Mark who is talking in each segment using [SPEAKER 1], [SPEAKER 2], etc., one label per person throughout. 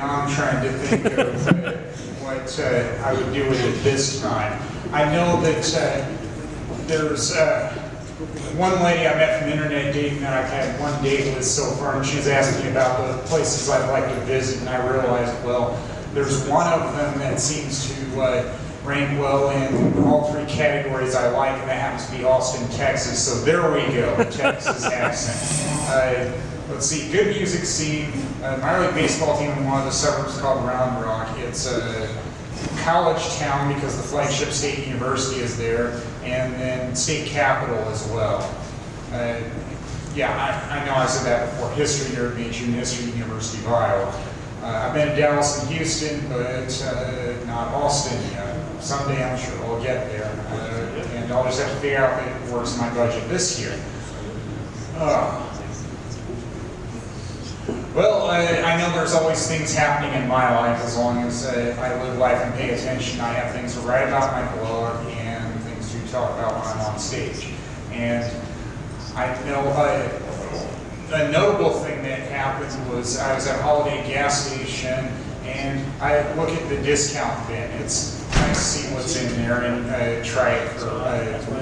[SPEAKER 1] now I'm trying to think of what I would do with it this time. I know that there's one lady I met from internet dating that I've had one date with so far, and she's asked me about the places I'd like to visit, and I realized, well, there's one of them that seems to rank well in all three categories I like, and that happens to be Austin, Texas. So there we go, Texas accent. Let's see, good music scene, minor league baseball team in one of the suburbs called Round Rock. It's a college town because the flagship state university is there, and then state capital as well. Yeah, I know I said that before. History nerd means History University of Iowa. I've been to Dallas and Houston, but not Austin yet. Someday I'm sure we'll get there, and I'll just have to figure out if it works in my budget this year. Well, I know there's always things happening in my life as long as I live life and pay attention. I have things to write about in my blog and things to talk about when I'm on stage. And I know a notable thing that happened was I was at a Holiday gas station and I look at the discount bin. It's nice to see what's in there and try it for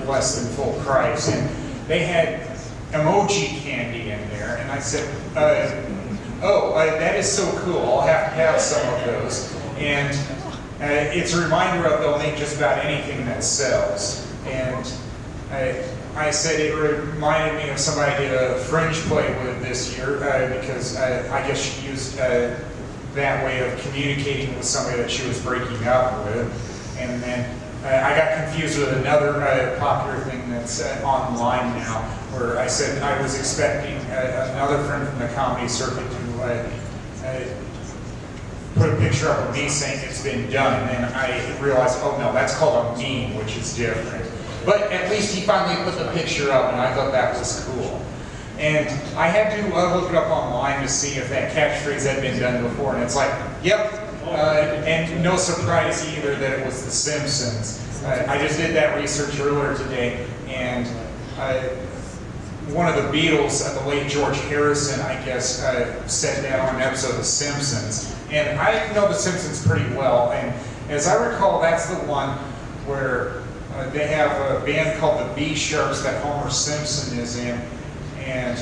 [SPEAKER 1] less than full price. And they had emoji candy in there, and I said, that is so cool. I'll have to have some of those. And it's a reminder of they'll make just about anything that sells. And I said it reminded me of somebody I did a fringe play with this year because I guess she used that way of communicating with somebody that she was breaking up with. And then I got confused with another popular thing that's online now, where I said I was expecting another friend from the comedy circuit to put a picture up of me saying it's been done, and then I realized, oh no, that's called a meme, which is different. But at least he finally put the picture up, and I thought that was cool. And I had to look it up online to see if that catchphrase had been done before, and it's like, yep. And no surprise either that it was The Simpsons. I just did that research earlier today, and one of the Beatles, the late George Harrison, I guess, said that on an episode of The Simpsons. And I know The Simpsons pretty well, and as I recall, that's the one where they have a band called the B-Sharps that Homer Simpson is in, and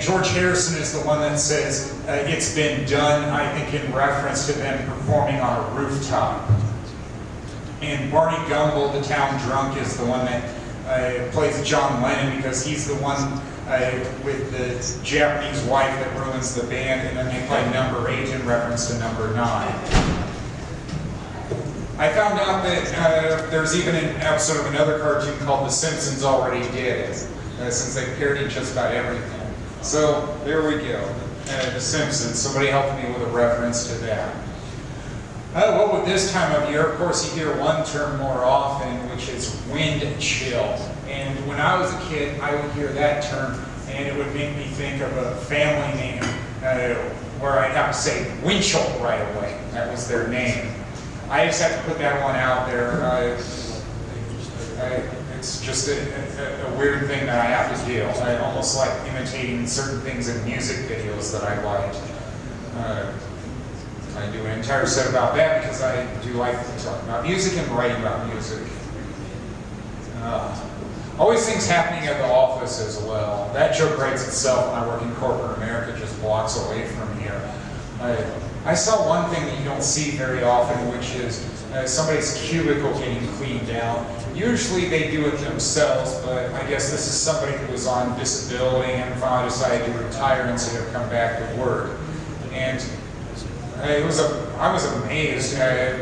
[SPEAKER 1] George Harrison is the one that says, it's been done, I think in reference to them performing on a rooftop. And Barney Gumble, the town drunk, is the one that plays John Lennon because he's the one with the Japanese wife that ruins the band, and then they play number 8 in reference to number 9. I found out that there's even an episode of another cartoon called The Simpsons Already Did, since they parodied just about everything. So there we go, The Simpsons. Somebody helped me with a reference to that. Well, with this time of year, of course, you hear one term more often, which is wind chill. And when I was a kid, I would hear that term, and it would make me think of a family name where I'd have to say Winchell right away. That was their name. I just have to put that one out there. It's just a weird thing that I have to do. I almost like imitating certain things in music videos that I liked. I do an entire set about that because I do like to talk about music and writing about music. Always things happening at the office as well. That joke writes itself when I work in corporate America, just blocks away from here. I saw one thing that you don't see very often, which is somebody's cubicle getting cleaned out. Usually they do it themselves, but I guess this is somebody who was on disability and finally decided to retire instead of come back to work. And I was amazed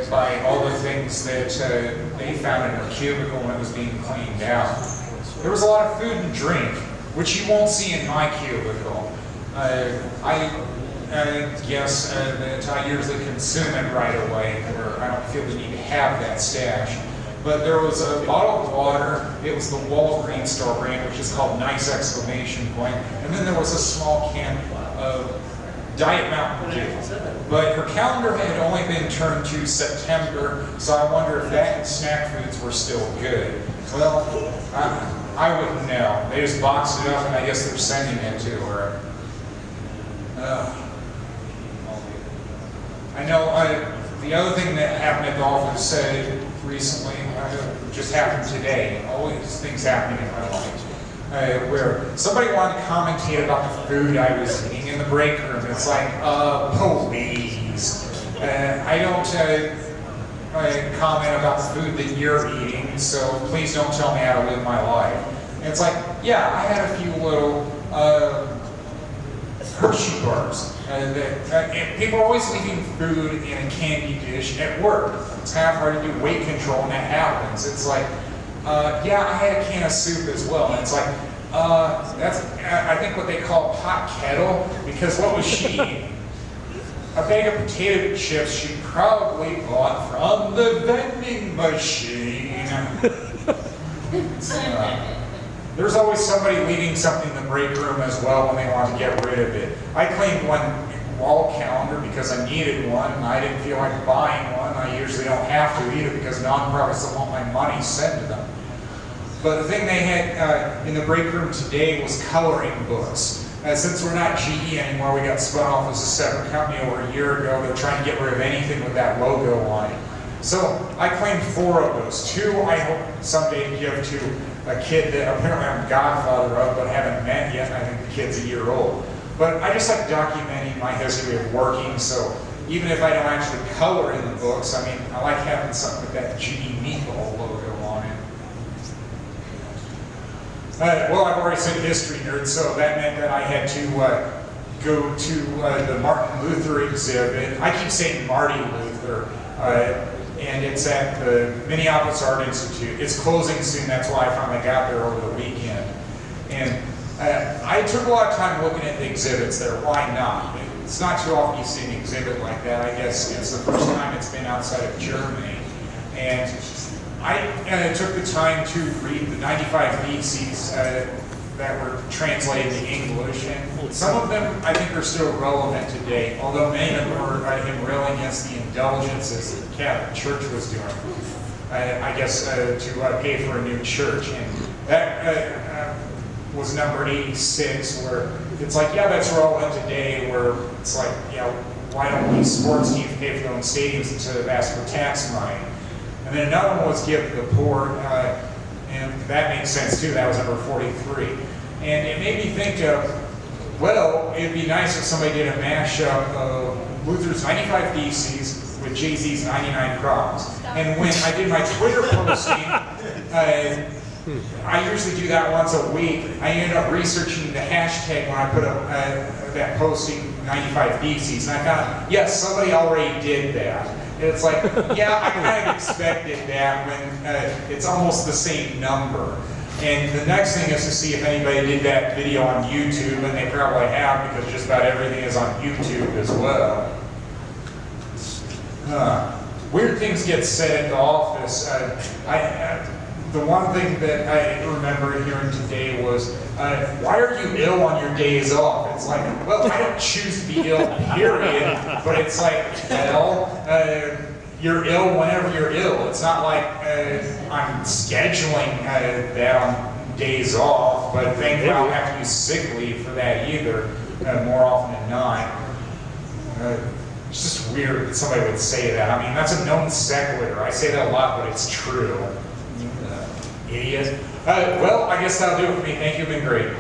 [SPEAKER 1] by all the things that they found in her cubicle when it was being cleaned out. There was a lot of food and drink, which you won't see in my cubicle. I guess that I usually consume it right away, where I don't feel the need to have that stash. But there was a bottle of water. It was the Walgreens store brand, which is called Nice Exclamation Point. And then there was a small can of Diet Mountain Dew. But her calendar had only been turned to September, so I wonder if that and snack foods were still good. Well, I wouldn't know. They just boxed it up, and I guess they're sending it to her. I know the other thing that happened at the office recently, just happened today, always things happening in my life, where somebody wanted to commentate about the food I was eating in the break room. It's like, please. I don't comment about the food that you're eating, so please don't tell me how to live my life. And it's like, yeah, I had a few little Hershey bars. And people are always leaving food in a candy dish at work. It's kind of hard to do weight control when that happens. It's like, yeah, I had a can of soup as well. And it's like, that's, I think, what they call hot kettle, because what was she eating? A bag of potato chips she probably bought from the vending machine. There's always somebody leaving something in the break room as well when they want to get rid of it. I claimed one wall calendar because I needed one, and I didn't feel like buying one. I usually don't have to either because nonprofits don't want my money sent to them. But the thing they had in the break room today was coloring books. Since we're not GE anymore, we got spun off as a separate company over a year ago. They're trying to get rid of anything with that logo on it. So I claimed 4 of those. 2 I hope someday to give to a kid that apparently I'm godfather of, but haven't met yet. I think the kid's a year old. But I just like documenting my history of working, so even if I don't actually color in the books, I mean, I like having something with that GE Meatball logo on it. Well, I've already said history nerd, so that meant that I had to go to the Martin Luther exhibit. I keep saying Marty Luther, and it's at the Minneapolis Art Institute. It's closing soon, that's why I finally got there over the weekend. And I took a lot of time looking at the exhibits there. Why not? It's not too often you see an exhibit like that. I guess it's the first time it's been outside of Germany. And I took the time to read the 95 Theses that were translated to English, and some of them I think are still relevant today, although many of them were him railing against the indulgences that the Catholic Church was doing, I guess, to pay for a new church. And that was number 86, where it's like, yeah, that's relevant today, where it's like, yeah, why don't these sports teams pay for their own stadiums instead of asking for tax money? And then another one was give to the poor, and that makes sense too. That was number 43. And it made me think of, well, it'd be nice if somebody did a mashup of Luther's 95 Theses with Jay-Z's 99 Problems. And when I did my Twitter posting, I usually do that once a week. I ended up researching the hashtag when I put up that posting 95 Theses, and I found, yes, somebody already did that. And it's like, yeah, I kind of expected that when it's almost the same number. And the next thing is to see if anybody did that video on YouTube, and they probably have, because just about everything is on YouTube as well. Weird things get said at the office. The one thing that I remember hearing today was, why are you ill on your days off? It's like, well, I don't choose to be ill, period, but it's like, well, you're ill whenever you're ill. It's not like I'm scheduling that on days off, but thankfully I don't have to use sick leave for that either, more often than not. It's just weird that somebody would say that. I mean, that's a known sequitur. I say that a lot, but it's true. Idiot. Well, I guess that'll do it for me. Thank you, you've been great.